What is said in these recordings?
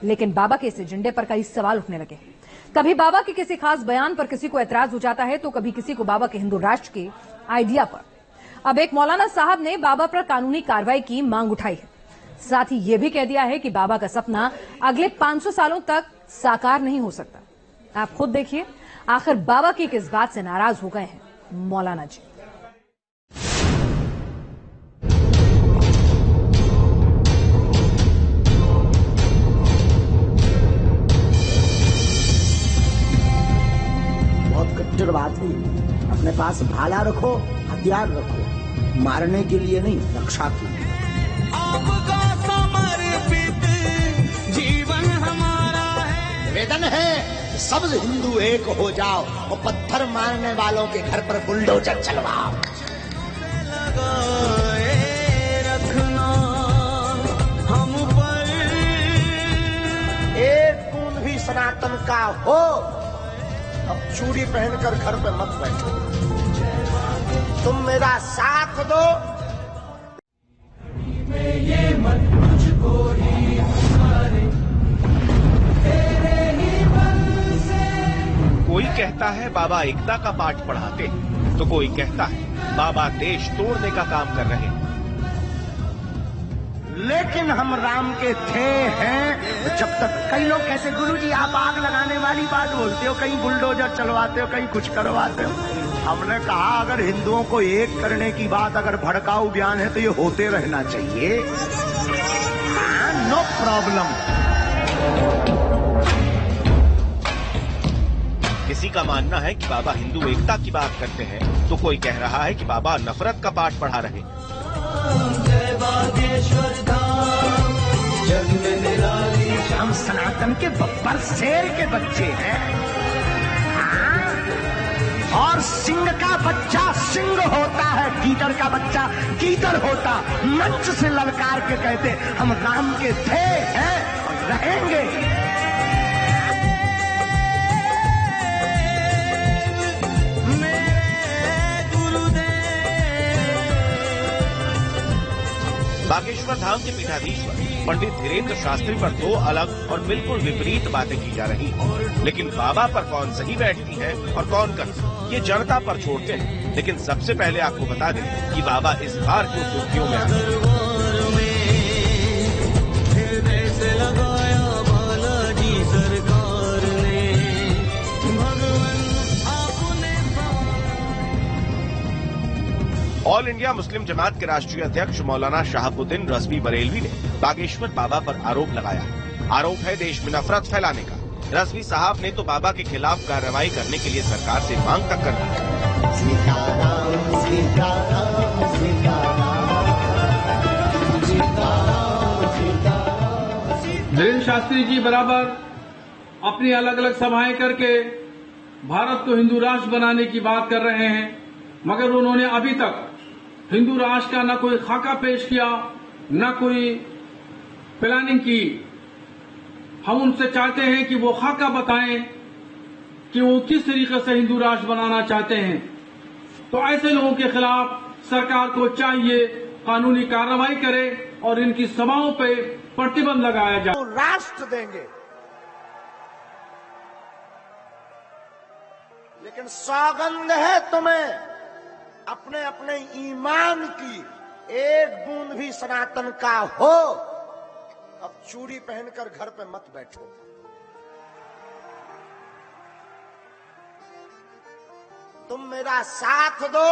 लेकिन बाबा के इस एजेंडे पर कई सवाल उठने लगे। कभी बाबा के किसी खास बयान पर किसी को एतराज हो जाता है, तो कभी किसी को बाबा के हिंदू राष्ट्र के आइडिया पर। अब एक मौलाना साहब ने बाबा पर कानूनी कार्रवाई की मांग उठाई है। साथ ही यह भी कह दिया है कि बाबा का सपना अगले 500 सालों तक साकार नहीं हो सकता। आप खुद देखिए, आखिर बाबा की किस बात से नाराज हो गए हैं मौलाना जी। बहुत कट्टरवादी, अपने पास भाला रखो, हथियार रखो, मारने के लिए नहीं, रक्षा के लिए। आपका समर्पित जीवन हमारा है। निवेदन है सब हिंदू एक हो जाओ और पत्थर मारने वालों के घर पर बुलडोजर चलवाओ। लगाए रखना हम पर, एक बूंद भी सनातन का हो, अब चूड़ी पहनकर घर पे मत बैठो, तुम मेरा साथ दो। ये मत मुझको ही पुकारे, तेरे ही बल से। कोई कहता है बाबा एकता का पाठ पढ़ाते हैं, तो कोई कहता है बाबा देश तोड़ने का काम कर रहे हैं। लेकिन हम राम के थे हैं जब तक। कई लोग कहते गुरुजी आप आग लगाने वाली बात बोलते हो, कहीं बुलडोजर चलवाते हो, कहीं कुछ करवाते हो। हमने कहा अगर हिंदुओं को एक करने की बात अगर भड़काऊ बयान है तो ये होते रहना चाहिए, नो प्रॉब्लम। किसी का मानना है कि बाबा हिंदू एकता की बात करते हैं, तो कोई कह रहा है कि बाबा नफरत का पाठ पढ़ा रहे हैं। जय बागेश्वर धाम, जग में निराली। हम सनातन के बब्बर शेर के बच्चे हैं, और सिंह का बच्चा सिंह होता है, गीदड़ का बच्चा गीदड़ होता। मंच से ललकार के कहते हम राम के थे हैं और रहेंगे। बागेश्वर धाम के पीठाधीश्वर पंडित धीरेन्द्र शास्त्री पर दो अलग और बिल्कुल विपरीत बातें की जा रही हैं। लेकिन बाबा पर कौन सही बैठती है और कौन गलत, ये जनता पर छोड़ते हैं। लेकिन सबसे पहले आपको बता दें कि बाबा इस बार क्यों सुर्खियों में आए। ऑल इंडिया मुस्लिम जमात के राष्ट्रीय अध्यक्ष मौलाना शहाबुद्दीन रज़वी बरेलवी ने बागेश्वर बाबा पर आरोप लगाया। आरोप है देश में नफरत फैलाने का। रज़वी साहब ने तो बाबा के खिलाफ कार्रवाई करने के लिए सरकार से मांग तक कर दी। धीरेन्द्र शास्त्री जी बराबर अपनी अलग अलग सभाएं करके भारत को हिंदू राष्ट्र बनाने की बात कर रहे हैं, मगर उन्होंने अभी तक हिंदू राष्ट्र का न कोई खाका पेश किया, न कोई प्लानिंग की। हम उनसे चाहते हैं कि वो खाका बताएं कि वो किस तरीके से हिंदू राष्ट्र बनाना चाहते हैं। तो ऐसे लोगों के खिलाफ सरकार को चाहिए कानूनी कार्रवाई करे और इनकी सभाओं पे प्रतिबंध लगाया जाए। राष्ट्र देंगे, लेकिन सौगंध है तुम्हें अपने अपने ईमान की, एक बूंद भी सनातन का हो, अब चूड़ी पहनकर घर पे मत बैठो। तुम मेरा साथ दो।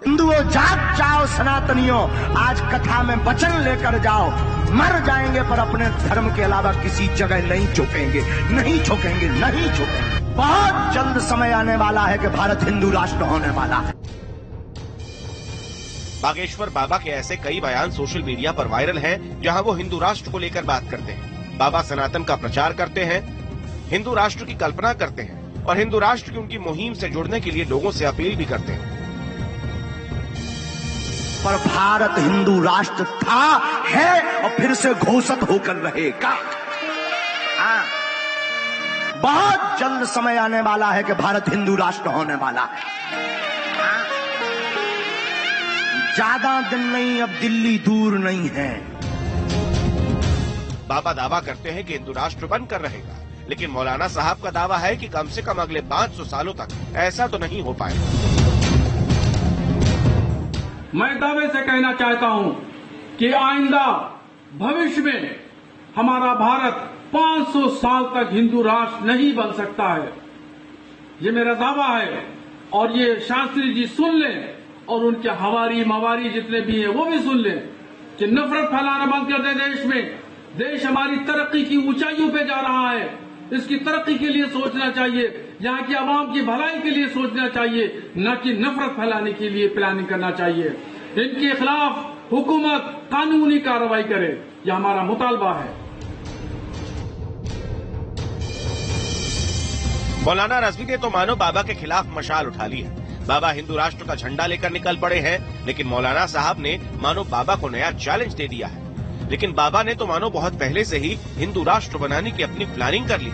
हिंदुओं जाग जाओ, सनातनियों आज कथा में वचन लेकर जाओ। मर जाएंगे पर अपने धर्म के अलावा किसी जगह नहीं झुकेंगे, नहीं झुकेंगे, नहीं झुकेंगे। बहुत जल्द समय आने वाला है कि भारत हिंदू राष्ट्र होने वाला है। बागेश्वर बाबा के ऐसे कई बयान सोशल मीडिया पर वायरल हैं, जहां वो हिंदू राष्ट्र को लेकर बात करते हैं। बाबा सनातन का प्रचार करते हैं, हिंदू राष्ट्र की कल्पना करते हैं और हिंदू राष्ट्र की उनकी मुहिम से जुड़ने के लिए लोगों से अपील भी करते हैं। पर भारत हिंदू राष्ट्र था, है और फिर से घोषित होकर रहेगा। बहुत जल्द समय आने वाला है कि भारत हिंदू राष्ट्र होने वाला है। ज्यादा दिन नहीं, अब दिल्ली दूर नहीं है। बाबा दावा करते हैं कि हिंदू राष्ट्र बनकर रहेगा, लेकिन मौलाना साहब का दावा है कि कम से कम अगले 500 सालों तक ऐसा तो नहीं हो पाएगा। मैं दावे से कहना चाहता हूं कि आइंदा भविष्य में हमारा भारत 500 साल तक हिंदू राष्ट्र नहीं बन सकता है। ये मेरा दावा है और ये शास्त्री जी सुन लें और उनके हवारी मवारी जितने भी हैं वो भी सुन लें कि नफरत फैलाना बंद कर दें देश में। देश हमारी तरक्की की ऊंचाइयों पे जा रहा है, इसकी तरक्की के लिए सोचना चाहिए, यहाँ की आवाम की भलाई के लिए सोचना चाहिए, न कि नफरत फैलाने के लिए प्लानिंग करना चाहिए। इनके खिलाफ हुकूमत कानूनी कार्रवाई करे, यह हमारा मुतालबा है। मौलाना रज़वी ने तो मानो बाबा के खिलाफ मशाल उठा ली है। बाबा हिंदू राष्ट्र का झंडा लेकर निकल पड़े हैं, लेकिन मौलाना साहब ने मानो बाबा को नया चैलेंज दे दिया है। लेकिन बाबा ने तो मानो बहुत पहले से ही हिंदू राष्ट्र बनाने की अपनी प्लानिंग कर ली।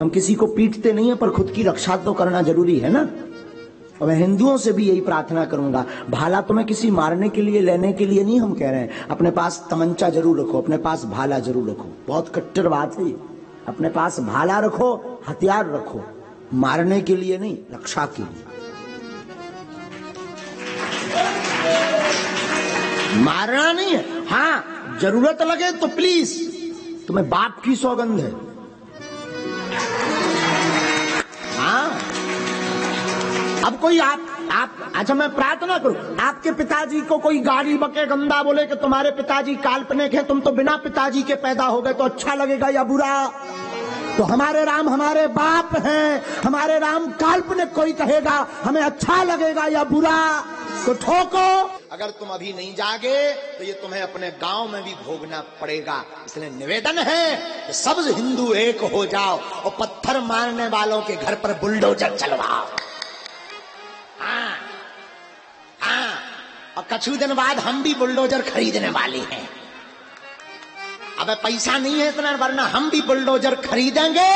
हम किसी को पीटते नहीं है, पर खुद की रक्षा तो करना जरूरी है ना। और मैं हिंदुओं से भी यही प्रार्थना करूंगा, भाला तो मैं किसी मारने के लिए लेने के लिए नहीं हम कह रहे हैं, अपने पास तमंचा जरूर रखो, अपने पास भाला जरूर रखो। बहुत कट्टर बात है, अपने पास भाला रखो, हथियार रखो, मारने के लिए नहीं, रक्षा के लिए। मारना नहीं है, हाँ जरूरत लगे तो प्लीज, तुम्हें बाप की सौगंध है। हाँ अब कोई आप अच्छा मैं प्रार्थना करूं, आपके पिताजी को कोई गाली बके गंदा बोले कि तुम्हारे पिताजी काल्पनिक हैं, तुम तो बिना पिताजी के पैदा हो गए, तो अच्छा लगेगा या बुरा? तो हमारे राम हमारे बाप हैं, हमारे राम काल्पनिक कोई कहेगा हमें अच्छा लगेगा या बुरा? तो ठोको। अगर तुम अभी नहीं जागे तो ये तुम्हें अपने गांव में भी भोगना पड़ेगा। इसलिए निवेदन है कि सब हिंदू एक हो जाओ और पत्थर मारने वालों के घर पर बुलडोजर चलवाओ। हाँ हाँ, और कुछ दिन बाद हम भी बुलडोजर खरीदने वाले हैं। अब पैसा नहीं है इतना, वरना हम भी बुलडोजर खरीदेंगे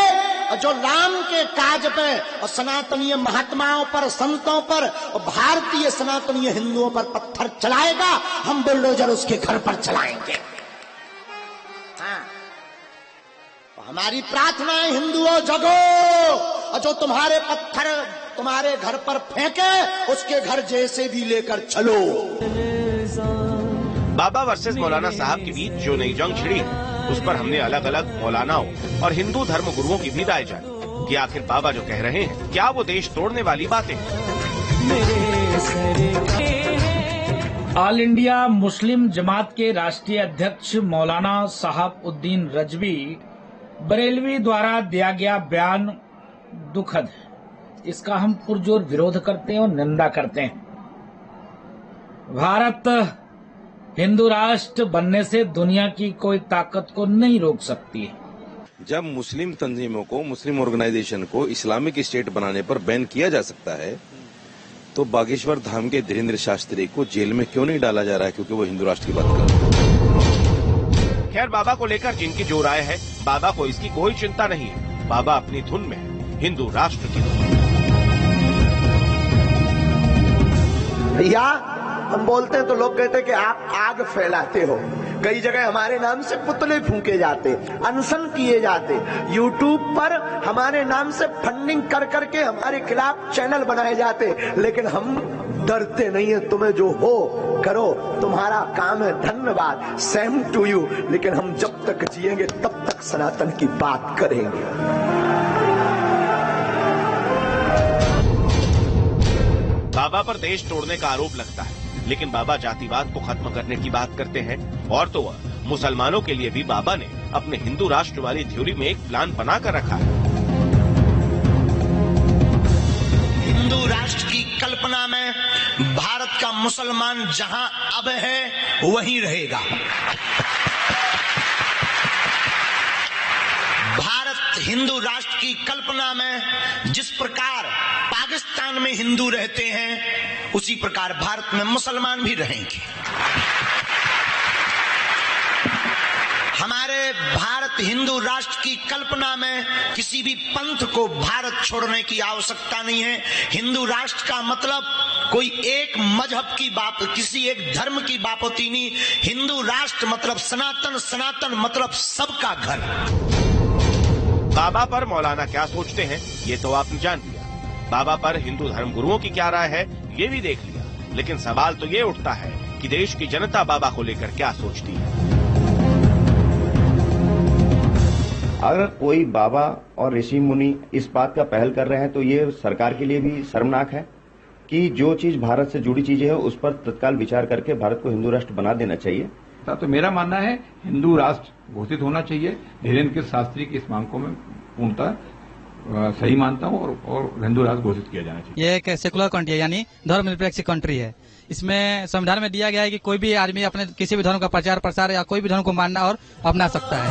और जो राम के काज पे और सनातनीय महात्माओं पर, संतों पर और भारतीय सनातनीय हिंदुओं पर पत्थर चलाएगा, हम बुलडोजर उसके घर पर चलाएंगे। हाँ, तो हमारी प्रार्थना है हिंदुओं जगो, और जो तुम्हारे पत्थर तुम्हारे घर पर फेंके उसके घर जैसे भी लेकर चलो। बाबा वर्सेस मौलाना साहब के बीच जो नई जंग छिड़ी उस पर हमने अलग अलग मौलानाओं और हिंदू धर्म गुरुओं की भी राय जानी कि आखिर बाबा जो कह रहे हैं क्या वो देश तोड़ने वाली बातें हैं। ऑल इंडिया मुस्लिम जमात के राष्ट्रीय अध्यक्ष मौलाना साहब उद्दीन रज़वी बरेलवी द्वारा दिया गया बयान दुखद है। इसका हम पुरजोर विरोध करते हैं और निंदा करते हैं। भारत हिंदू राष्ट्र बनने से दुनिया की कोई ताकत को नहीं रोक सकती है। जब मुस्लिम तंजीमों को, मुस्लिम ऑर्गेनाइजेशन को इस्लामिक स्टेट बनाने पर बैन किया जा सकता है, तो बागेश्वर धाम के धीरेन्द्र शास्त्री को जेल में क्यों नहीं डाला जा रहा है क्योंकि वो हिंदू राष्ट्र की बात कर रहे हैं। खैर, बाबा को लेकर जिनकी जो राय है, बाबा को इसकी कोई चिंता नहीं है। बाबा अपनी धुन में है, हिंदू राष्ट्र की धुन। भैया हम बोलते हैं तो लोग कहते हैं कि आप आग फैलाते हो। कई जगह हमारे नाम से पुतले फूंके जाते, अनशन किए जाते, यूट्यूब पर हमारे नाम से फंडिंग कर करके हमारे खिलाफ चैनल बनाए जाते, लेकिन हम डरते नहीं है। तुम्हें जो हो करो, तुम्हारा काम है, धन्यवाद, सेम टू यू। लेकिन हम जब तक जिएंगे तब तक सनातन की बात करेंगे। बाबा पर देश तोड़ने का आरोप लगता है, लेकिन बाबा जातिवाद को खत्म करने की बात करते हैं। और तो मुसलमानों के लिए भी बाबा ने अपने हिंदू राष्ट्र वाली थ्योरी में एक प्लान बनाकर रखा है। हिंदू राष्ट्र की कल्पना में भारत का मुसलमान जहां अब है वहीं रहेगा। भारत हिंदू राष्ट्र की कल्पना में जिस प्रकार पाकिस्तान में हिंदू रहते हैं, उसी प्रकार भारत में मुसलमान भी रहेंगे। हमारे हमारे भारत हिंदू राष्ट्र की कल्पना में किसी भी पंथ को भारत छोड़ने की आवश्यकता नहीं है। हिंदू राष्ट्र का मतलब कोई एक मजहब की बात, किसी एक धर्म की बात होती नहीं। हिंदू राष्ट्र मतलब सनातन, सनातन मतलब सबका घर। बाबा पर मौलाना क्या सोचते हैं ये तो आपने जान लिया, बाबा पर हिंदू धर्म गुरुओं की क्या राय है ये भी देख लिया, लेकिन सवाल तो ये उठता है कि देश की जनता बाबा को लेकर क्या सोचती है। अगर कोई बाबा और ऋषि मुनि इस बात का पहल कर रहे हैं तो ये सरकार के लिए भी शर्मनाक है कि जो चीज भारत से जुड़ी चीजें हैं उस पर तत्काल विचार करके भारत को हिंदू राष्ट्र बना देना चाहिए। तो मेरा मानना है हिंदू राष्ट्र घोषित होना चाहिए। धीरेन्द्र शास्त्री की इस मांग को मैं पूर्णतः सही मानता हूं और हिंदू राष्ट्र घोषित किया जाना चाहिए। ये एक सेकुलर कंट्री है, यानी धर्मनिरपेक्ष कंट्री है। इसमें संविधान में दिया गया है कि कोई भी आदमी अपने किसी भी धर्म का प्रचार प्रसार या कोई भी धर्म को मानना और अपना सकता है।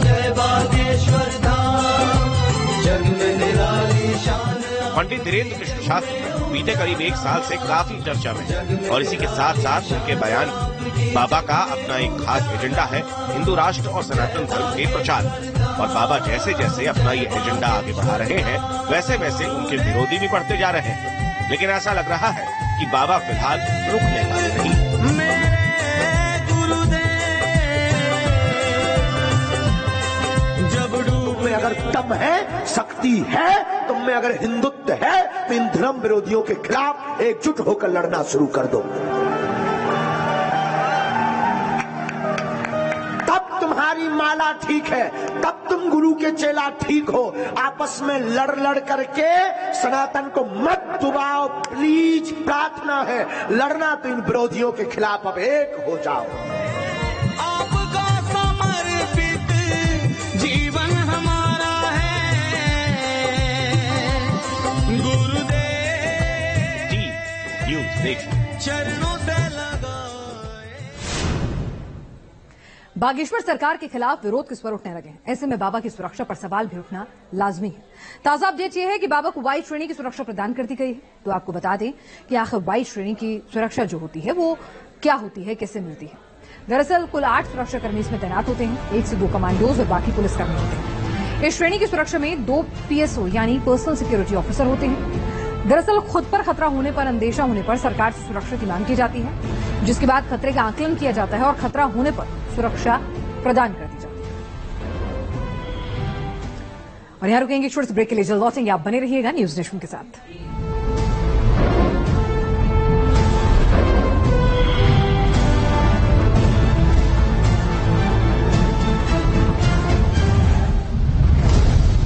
जय बागेश्वर धाम, जग में निराली शान। पंडित धीरेन्द्र कृष्ण शास्त्री बीते करीब 1 साल से काफी चर्चा में, और इसी के साथ साथ उनके बयान बाबा का अपना एक खास एजेंडा है हिंदू राष्ट्र और सनातन धर्म के प्रचार। और बाबा जैसे जैसे अपना ये एजेंडा आगे बढ़ा रहे हैं वैसे वैसे उनके विरोधी भी बढ़ते जा रहे हैं। लेकिन ऐसा लग रहा है कि बाबा फिलहाल रुकने वाले नहीं। तुम में अगर दम है, शक्ति है, तुम में अगर हिंदुत्व है तो इन धर्म विरोधियों के खिलाफ एकजुट होकर लड़ना शुरू कर दो। तब तुम्हारी माला ठीक है, तब तुम गुरु के चेला ठीक हो। आपस में लड़ करके सनातन को मत दुबाओ प्लीज, प्रार्थना है। लड़ना तो इन विरोधियों के खिलाफ अब एक हो जाओ। आपका समर्पित जीवन हमारा है गुरुदेव। जी न्यूज़ देखिए। चरणों से लगाए। बागेश्वर सरकार के खिलाफ विरोध किस पर उठने लगे हैं, ऐसे में बाबा की सुरक्षा पर सवाल भी उठना लाजमी है। ताजा अपडेट यह है कि बाबा को वाई श्रेणी की सुरक्षा प्रदान कर दी गई है। तो आपको बता दें कि आखिर वाई श्रेणी की सुरक्षा जो होती है वो क्या होती है, कैसे मिलती है। दरअसल कुल 8 सुरक्षाकर्मी इसमें तैनात होते हैं, 1 से 2 कमांडोज और बाकी पुलिसकर्मी होते हैं। इस श्रेणी की सुरक्षा में 2 PSO यानी पर्सनल सिक्योरिटी ऑफिसर होते हैं। दरअसल खुद पर खतरा होने पर, अंदेशा होने पर सरकार से सुरक्षा की मांग की जाती है, जिसके बाद खतरे का आकलन किया जाता है और खतरा होने पर सुरक्षा प्रदान कर दी जाती है। और यहां रुकेंगे, छोटे से ब्रेक के लिए जल्द लौटेंगे। आप बने रहिएगा न्यूज़ नेशन के साथ।